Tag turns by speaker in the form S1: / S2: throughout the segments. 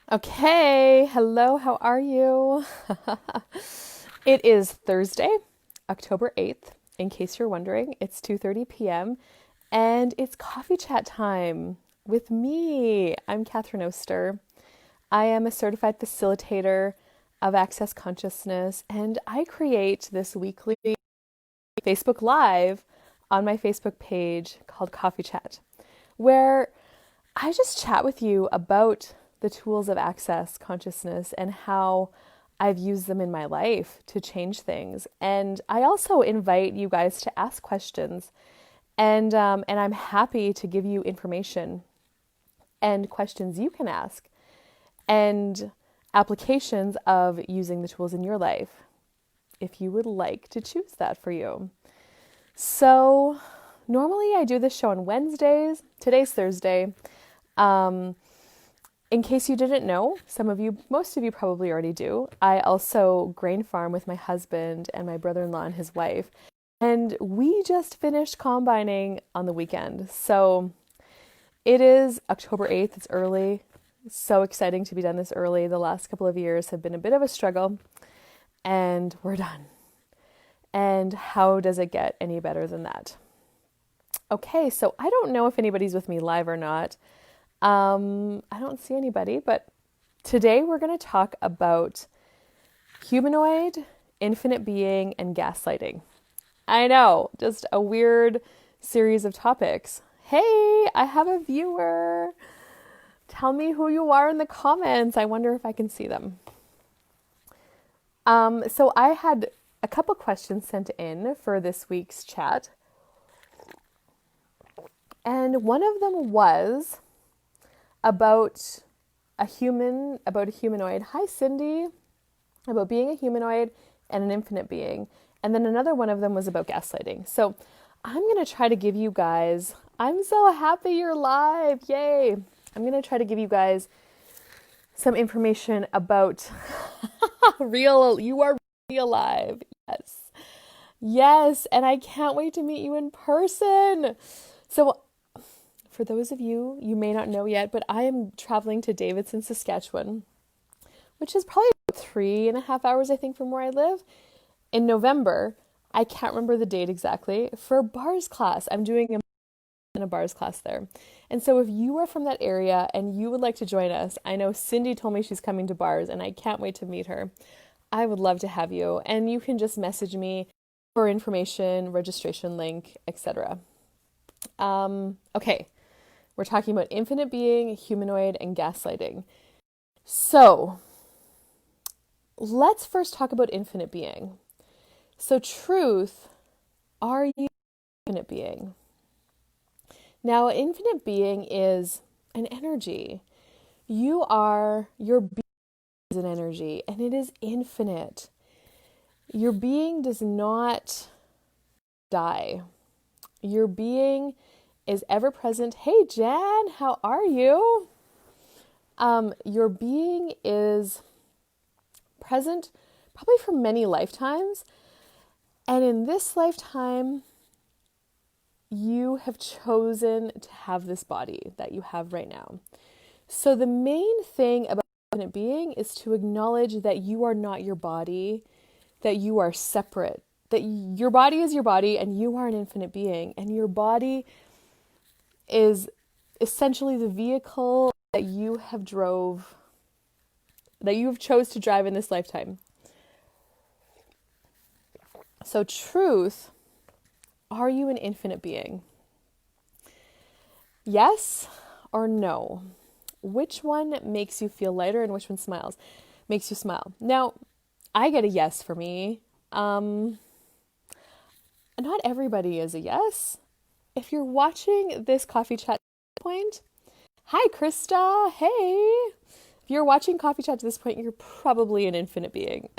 S1: Okay, hello, how are you? It is Thursday, October 8th. In case you're wondering, it's 2:30 p.m. and it's coffee chat time with me. I'm Catherine Oster. I am a certified facilitator of Access Consciousness, and I create this weekly Facebook Live on my Facebook page called Coffee Chat, where I just chat with you about the tools of access consciousness and how I've used them in my life to change things. And I also invite you guys to ask questions, and I'm happy to give you information and questions you can ask and applications of using the tools in your life if you would like to choose that for you. So normally I do this show on Wednesdays. Today's Thursday. In case you didn't know, most of you probably already do, I also grain farm with my husband and my brother-in-law and his wife. And we just finished combining on the weekend. So it is October 8th. It's early. It's so exciting to be done this early. The last couple of years have been a bit of a struggle, and we're done. And how does it get any better than that? Okay, so I don't know if anybody's with me live or not. I don't see anybody, but today we're going to talk about humanoid, infinite being, and gaslighting. I know, just a weird series of topics. Hey, I have a viewer. Tell me who you are in the comments. I wonder if I can see them. So I had a couple questions sent in for this week's chat. And one of them was about a humanoid. Hi, Cindy. About being a humanoid and an infinite being. And then another one of them was about gaslighting. So I'm going to try to give you guys, I'm so happy you're live. Yay. I'm going to try to give you guys some information about you are really alive. Yes. Yes. And I can't wait to meet you in person. So for those of you, you may not know yet, but I am traveling to Davidson, Saskatchewan, which is probably about 3.5 hours, I think, from where I live, in November. I can't remember the date exactly, for a bars class. I'm doing a bars class there. And so if you are from that area and you would like to join us, I know Cindy told me she's coming to bars, and I can't wait to meet her. I would love to have you, and you can just message me for information, registration link, etc. Okay. We're talking about infinite being, humanoid, and gaslighting. So let's first talk about infinite being. So truth, are you infinite being? Now, infinite being is an energy. Your being is an energy, and it is infinite. Your being does not die. Your being is ever present. Hey, Jan, how are you? Your being is present probably for many lifetimes. And in this lifetime, you have chosen to have this body that you have right now. So the main thing about infinite being is to acknowledge that you are not your body, that you are separate, that your body is your body and you are an infinite being, and your body is essentially the vehicle that you have chose to drive in this lifetime. So truth, are you an infinite being? Yes or no? Which one makes you feel lighter and which one makes you smile? Now, I get a yes for me. Not everybody is a yes. If you're watching this coffee chat point, hi Krista, hey. If you're watching coffee chat to this point, you're probably an infinite being.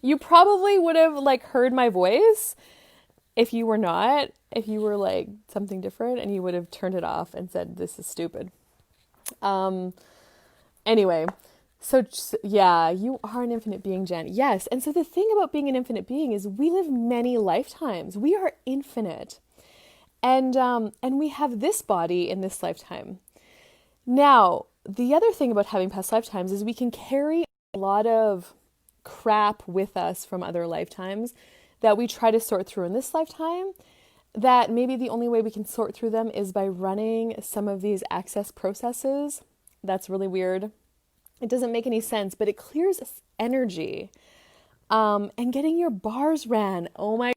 S1: You probably would have heard my voice if you were not, if you were something different, and you would have turned it off and said, this is stupid. Anyway, so yeah, you are an infinite being, Jen. Yes. And so the thing about being an infinite being is we live many lifetimes. We are infinite. And we have this body in this lifetime. Now, the other thing about having past lifetimes is we can carry a lot of crap with us from other lifetimes that we try to sort through in this lifetime, that maybe the only way we can sort through them is by running some of these access processes. That's really weird. It doesn't make any sense, but it clears energy. And getting your bars ran. Oh my,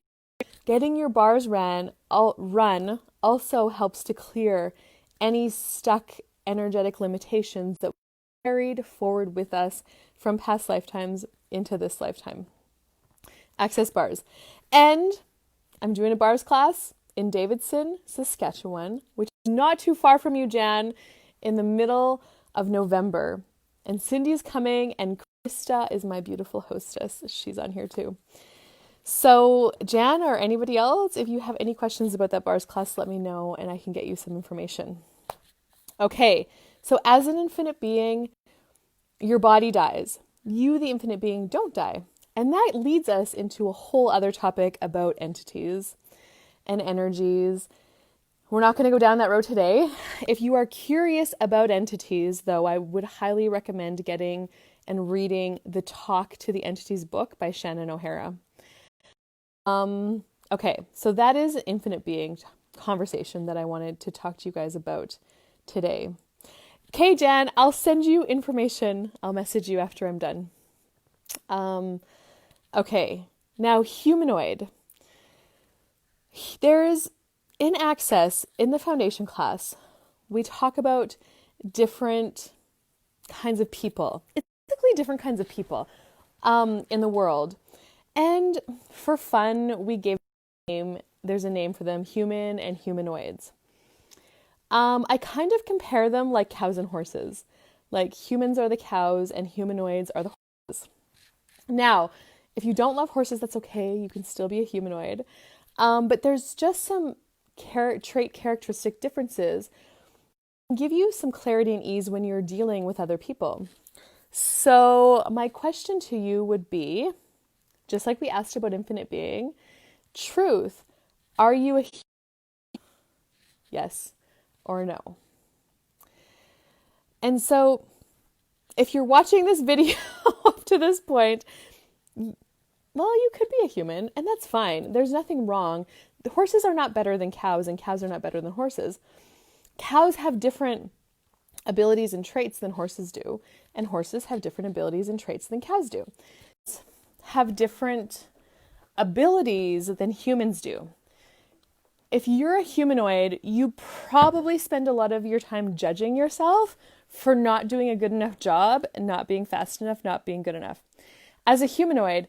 S1: getting your bars run also helps to clear any stuck energetic limitations that we carried forward with us from past lifetimes into this lifetime. Access bars. And I'm doing a bars class in Davidson, Saskatchewan, which is not too far from you, Jan, in the middle of November. And Cindy's coming, and Krista is my beautiful hostess. She's on here too. So Jan or anybody else, if you have any questions about that bars class, let me know and I can get you some information. Okay, so as an infinite being, your body dies. You, the infinite being, don't die. And that leads us into a whole other topic about entities and energies. We're not going to go down that road today. If you are curious about entities, though, I would highly recommend getting and reading the Talk to the Entities book by Shannon O'Hara. Okay, so that is an infinite being conversation that I wanted to talk to you guys about today. Okay, Jan, I'll send you information. I'll message you after I'm done. Okay, now humanoid. There's in Access, in the foundation class, we talk about different kinds of people. It's basically different kinds of people in the world. And for fun, we gave a name. There's a name for them, human and humanoids. I kind of compare them like cows and horses. Like humans are the cows and humanoids are the horses. Now, if you don't love horses, that's okay. You can still be a humanoid. But there's just some trait characteristic differences give you some clarity and ease when you're dealing with other people. So my question to you would be, just like we asked about infinite being, truth, are you a yes or no? And so if you're watching this video up to this point, well, you could be a human, and that's fine. There's nothing wrong. The horses are not better than cows, and cows are not better than horses. Cows have different abilities and traits than horses do, and horses have different abilities and traits than cows do. Have different abilities than humans do. If you're a humanoid, you probably spend a lot of your time judging yourself for not doing a good enough job, not being fast enough, not being good enough. As a humanoid,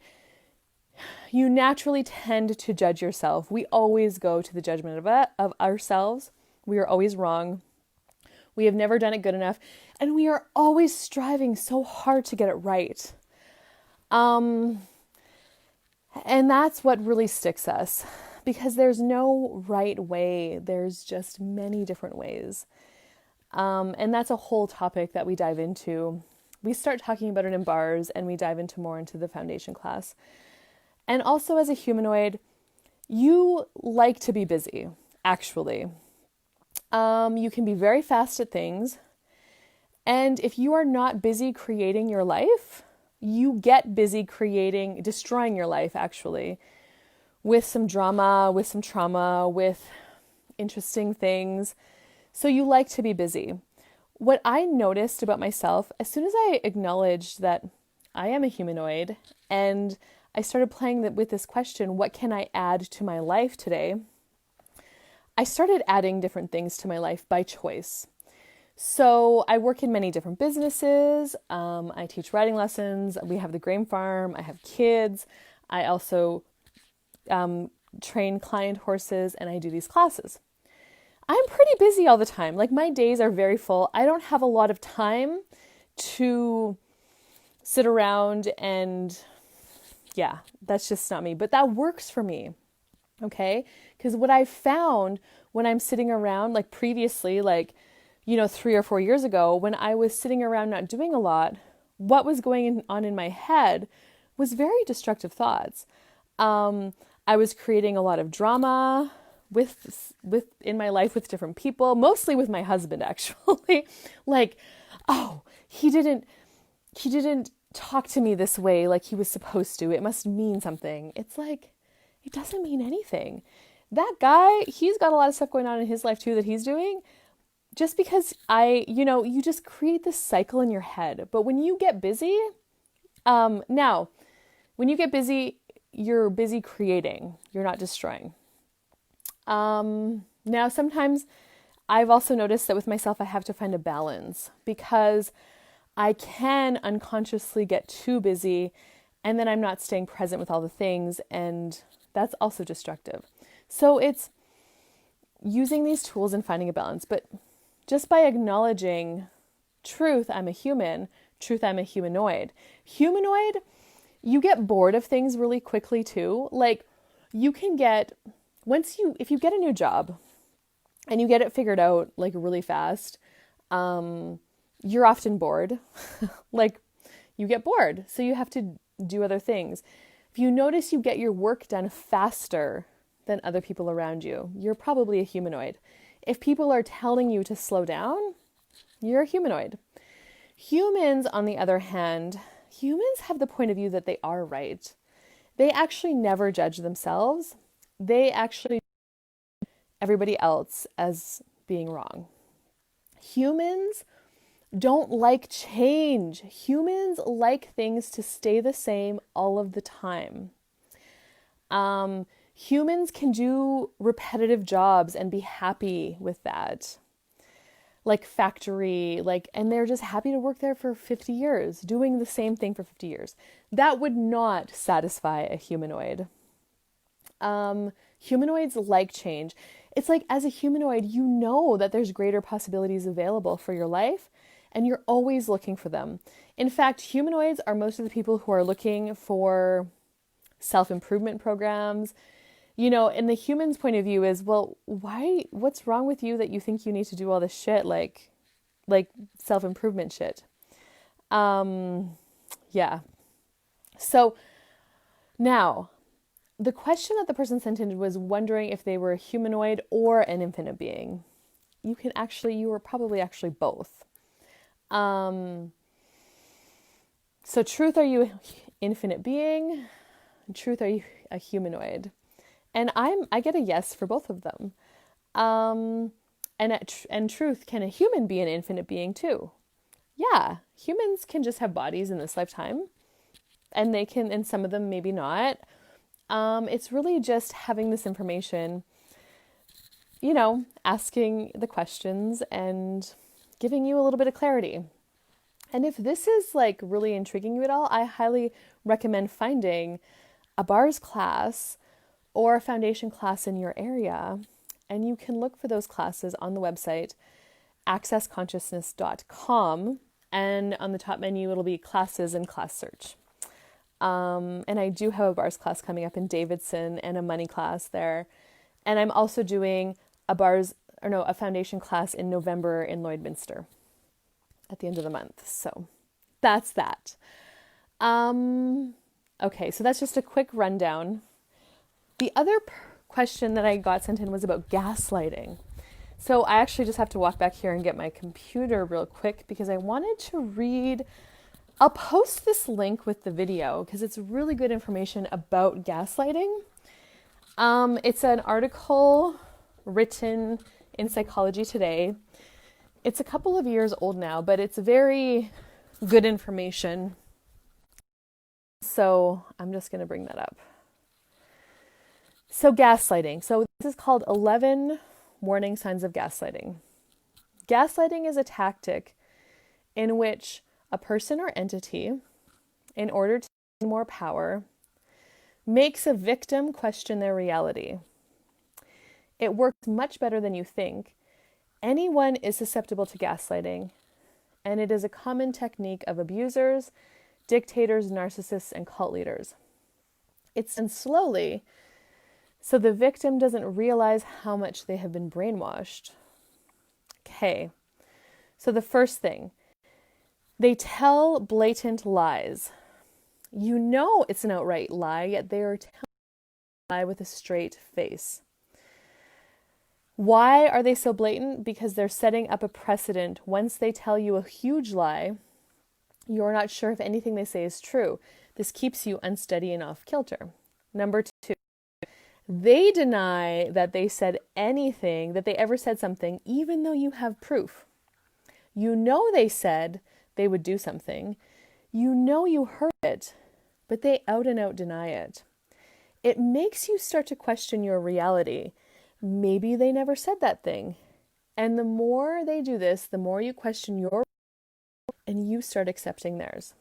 S1: you naturally tend to judge yourself. We always go to the judgment of ourselves. We are always wrong. We have never done it good enough. And we are always striving so hard to get it right. And that's what really sticks us, because there's no right way. There's just many different ways. And that's a whole topic that we dive into. We start talking about it in bars and we dive more into the foundation class. And also as a humanoid, you like to be busy, actually. You can be very fast at things. And if you are not busy creating your life, you get busy destroying your life, actually, with some drama, with some trauma, with interesting things. So you like to be busy. What I noticed about myself, as soon as I acknowledged that I am a humanoid, and I started playing with this question, what can I add to my life today? I started adding different things to my life by choice. So I work in many different businesses. I teach writing lessons. We have the grain farm. I have kids. I also train client horses, and I do these classes. I'm pretty busy all the time. Like, my days are very full. I don't have a lot of time to sit around and yeah, that's just not me. But that works for me, okay? Because what I found when I'm sitting around, like previously, 3 or 4 years ago, when I was sitting around not doing a lot, what was going on in my head was very destructive thoughts. I was creating a lot of drama in my life with different people, mostly with my husband, actually. oh, he didn't talk to me this way like he was supposed to. It must mean something. It's like, it doesn't mean anything. That guy, he's got a lot of stuff going on in his life too that he's doing. Just because you just create this cycle in your head. But when you get busy, now, when you get busy, you're busy creating. You're not destroying. Now, sometimes I've also noticed that with myself, I have to find a balance because I can unconsciously get too busy and then I'm not staying present with all the things, and that's also destructive. So it's using these tools and finding a balance. But just by acknowledging truth, I'm a human, truth, I'm a humanoid. Humanoid, you get bored of things really quickly too. Like you can get, if you get a new job and you get it figured out like really fast, you're often bored. Like you get bored, so you have to do other things. If you notice you get your work done faster than other people around you, you're probably a humanoid. If people are telling you to slow down, you're a humanoid. Humans, on the other hand, humans have the point of view that they are right. They actually never judge themselves. They actually judge everybody else as being wrong. Humans don't like change. Humans like things to stay the same all of the time. Humans can do repetitive jobs and be happy with that. Like factory, and they're just happy to work there for 50 years, doing the same thing for 50 years. That would not satisfy a humanoid. Humanoids like change. It's like as a humanoid, you know that there's greater possibilities available for your life, and you're always looking for them. In fact, humanoids are most of the people who are looking for self-improvement programs. And the human's point of view is, well, what's wrong with you that you think you need to do all this shit, like self-improvement shit? Yeah. So now, the question that the person sent in was wondering if they were a humanoid or an infinite being. You were probably actually both. So truth, are you infinite being? Truth, are you a humanoid? And I get a yes for both of them. And truth, can a human be an infinite being too? Yeah, humans can just have bodies in this lifetime, and some of them maybe not. It's really just having this information, asking the questions and giving you a little bit of clarity. And if this is really intriguing you at all, I highly recommend finding a bars class or a foundation class in your area. And you can look for those classes on the website, accessconsciousness.com. And on the top menu, it'll be classes and class search. And I do have a bars class coming up in Davidson and a money class there. And I'm also doing a foundation class in November in Lloydminster at the end of the month. So that's that. Okay, so that's just a quick rundown. The other question that I got sent in was about gaslighting. So I actually just have to walk back here and get my computer real quick because I wanted to read. I'll post this link with the video because it's really good information about gaslighting. It's an article written in Psychology Today. It's a couple of years old now, but it's very good information. So I'm just going to bring that up. So gaslighting. So this is called 11 Warning Signs of Gaslighting. Gaslighting is a tactic in which a person or entity, in order to gain more power, makes a victim question their reality. It works much better than you think. Anyone is susceptible to gaslighting, and it is a common technique of abusers, dictators, narcissists, and cult leaders. It's done slowly, so the victim doesn't realize how much they have been brainwashed. Okay, so the first thing, they tell blatant lies. You know it's an outright lie, yet they are telling a lie with a straight face. Why are they so blatant? Because they're setting up a precedent. Once they tell you a huge lie, you're not sure if anything they say is true. This keeps you unsteady and off kilter. Number two, they deny that they said anything, that they ever said something, even though you have proof. You know they said they would do something. You know you heard it, but they out and out deny it. It makes you start to question your reality. Maybe they never said that thing. And the more they do this, the more you question your and you start accepting theirs.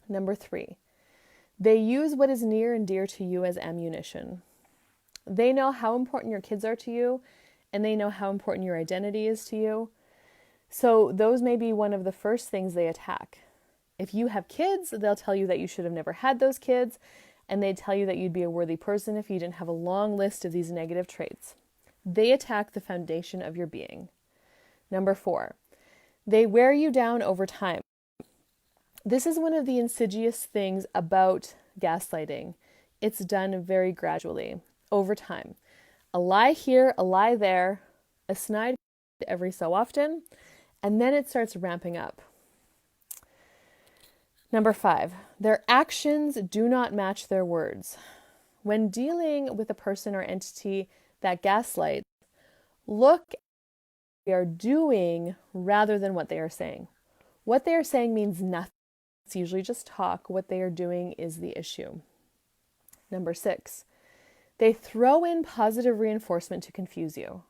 S1: Number three, they use what is near and dear to you as ammunition. They know how important your kids are to you, and they know how important your identity is to you. So those may be one of the first things they attack. If you have kids, they'll tell you that you should have never had those kids, and they'd tell you that you'd be a worthy person if you didn't have a long list of these negative traits. They attack the foundation of your being. Number four, they wear you down over time. This is one of the insidious things about gaslighting. It's done very gradually, over time. A lie here, a lie there, a snide every so often, and then it starts ramping up. Number five, their actions do not match their words. When dealing with a person or entity that gaslights, look at what they are doing rather than what they are saying. What they are saying means nothing. It's usually just talk. What they are doing is the issue. Number six, they throw in positive reinforcement to confuse you.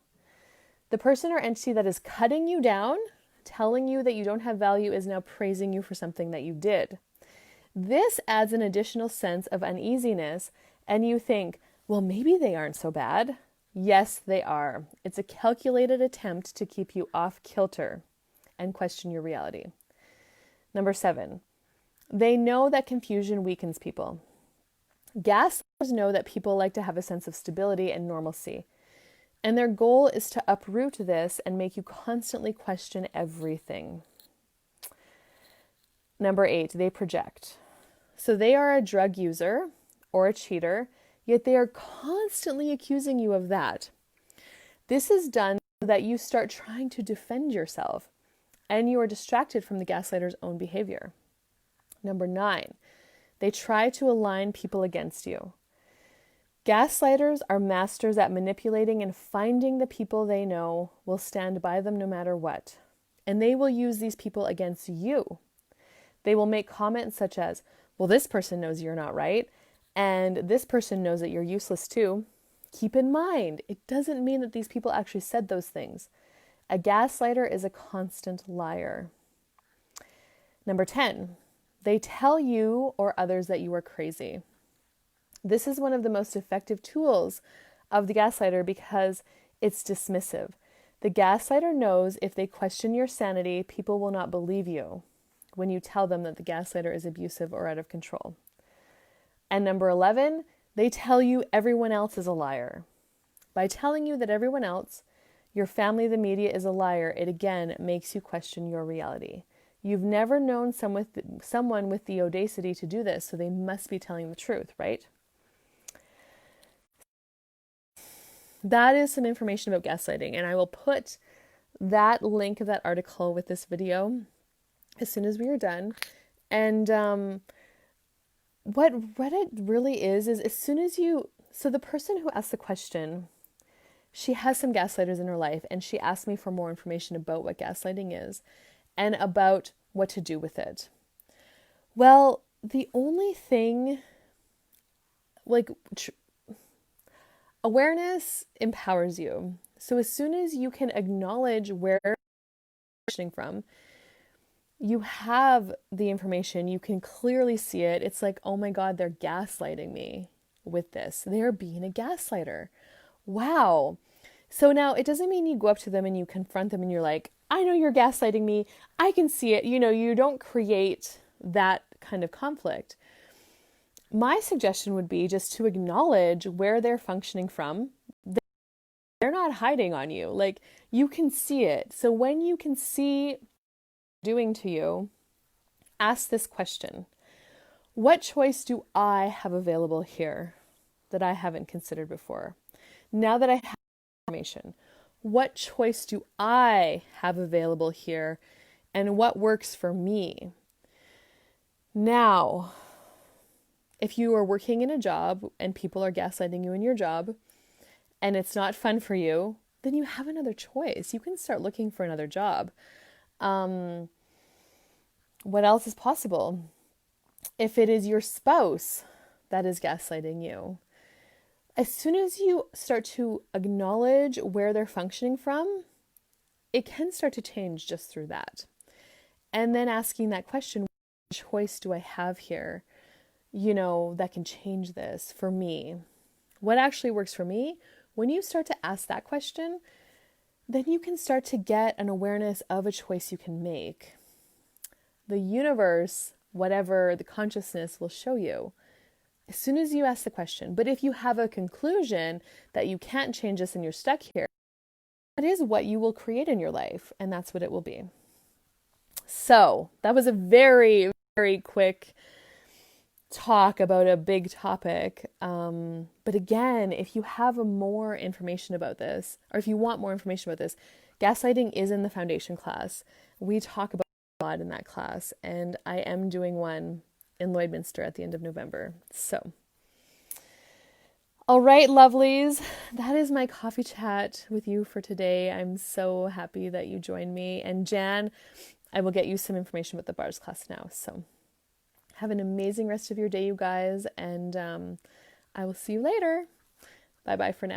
S1: The person or entity that is cutting you down, telling you that you don't have value, is now praising you for something that you did. This adds an additional sense of uneasiness, and you think, well, maybe they aren't so bad. Yes, they are. It's a calculated attempt to keep you off kilter and question your reality. Number seven, they know that confusion weakens people. Gaslighters know that people like to have a sense of stability and normalcy, and their goal is to uproot this and make you constantly question everything. Number eight, they project. So they are a drug user or a cheater, yet they are constantly accusing you of that. This is done so that you start trying to defend yourself, and you are distracted from the gaslighter's own behavior. Number nine, they try to align people against you. Gaslighters are masters at manipulating and finding the people they know will stand by them no matter what. And they will use these people against you. They will make comments such as, well, this person knows you're not right, and this person knows that you're useless too. Keep in mind, it doesn't mean that these people actually said those things. A gaslighter is a constant liar. Number 10, they tell you or others that you are crazy. This is one of the most effective tools of the gaslighter because it's dismissive. The gaslighter knows if they question your sanity, people will not believe you when you tell them that the gaslighter is abusive or out of control. And number 11, they tell you everyone else is a liar. By telling you that everyone else, your family, the media, is a liar, it again makes you question your reality. You've never known someone with the audacity to do this, so they must be telling the truth, right? That is some information about gaslighting, and I will put that link of that article with this video as soon as we are done. And what it really is as soon as so the person who asked the question, she has some gaslighters in her life, and she asked me for more information about what gaslighting is and about what to do with it. Well, the only thing, awareness empowers you. So as soon as you can acknowledge where you're questioning from, you have the information, you can clearly see it. It's like, oh my God, they're gaslighting me with this. They're being a gaslighter. Wow. So now it doesn't mean you go up to them and you confront them and you're like, I know you're gaslighting me. I can see it. You don't create that kind of conflict. My suggestion would be just to acknowledge where they're functioning from. They're not hiding on you. Like, you can see it. So when you can see doing to you, ask this question. What choice do I have available here that I haven't considered before? Now that I have information. What choice do I have available here, and what works for me? Now, if you are working in a job and people are gaslighting you in your job and it's not fun for you, then you have another choice. You can start looking for another job. What else is possible? If it is your spouse that is gaslighting you, as soon as you start to acknowledge where they're functioning from, it can start to change just through that. And then asking that question, what choice do I have here, that can change this for me? What actually works for me? When you start to ask that question, then you can start to get an awareness of a choice you can make. The universe, whatever the consciousness, will show you as soon as you ask the question. But if you have a conclusion that you can't change this and you're stuck here, that is what you will create in your life, and that's what it will be. So that was a very, very quick talk about a big topic. But again, if you have more information about this, or if you want more information about this, gaslighting is in the foundation class. We talk about it a lot in that class, and I am doing one in Lloydminster at the end of November. So, all right, lovelies, that is my coffee chat with you for today. I'm so happy that you joined me. And Jan, I will get you some information about the bars class now. So have an amazing rest of your day, you guys, and I will see you later. Bye-bye for now.